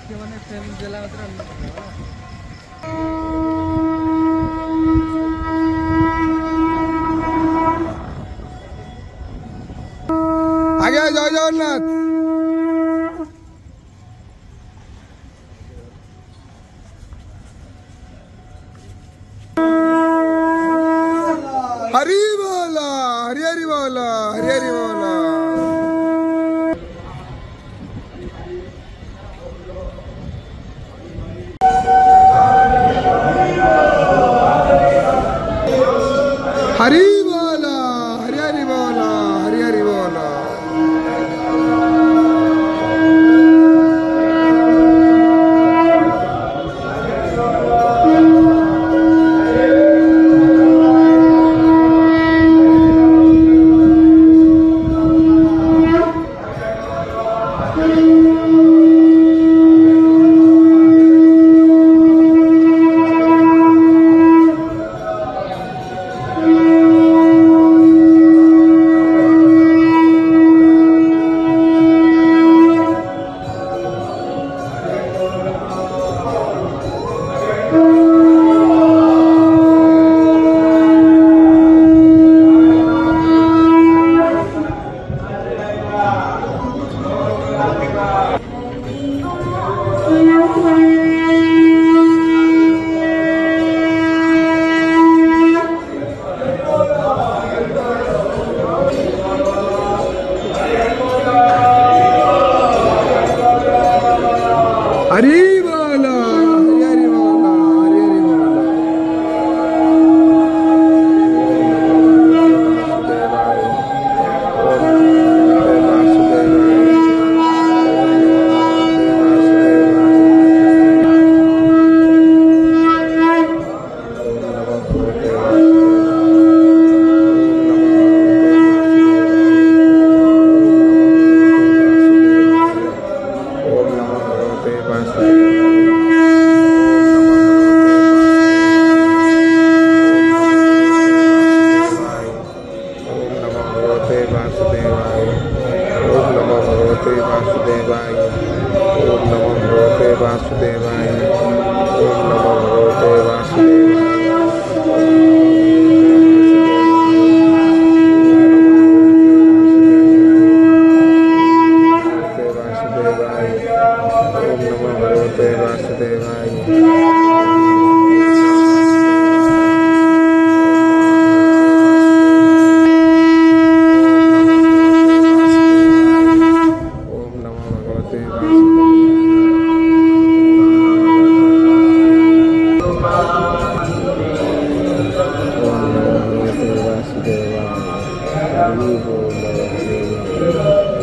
आगे जय जगन्नाथ। हरि बोला, हरि हरि बोला, हरि हरि बोला। हरि बोला, हरि हरि बोला, हरि हरि बोला। हरि बोला, हरि हरि बोला, हरि हरि बोला। वासुदेवाय, ओम नमो भगवते वासुदेवाय, ओम नमो भगवते वासुदेवाय। हरि बोल, हरि बोल।